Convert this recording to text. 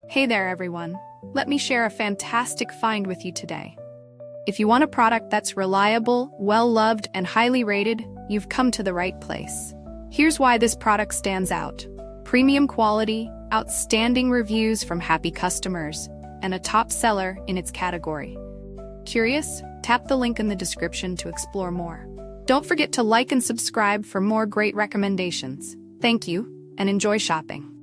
Hey there, everyone. Let me share a fantastic find with you today. If you want a product that's reliable, well-loved, and highly rated, you've come to the right place. Here's why this product stands out. Premium quality, outstanding reviews from happy customers, and a top seller in its category. Curious? Tap the link in the description to explore more. Don't forget to like and subscribe for more great recommendations. Thank you, and enjoy shopping.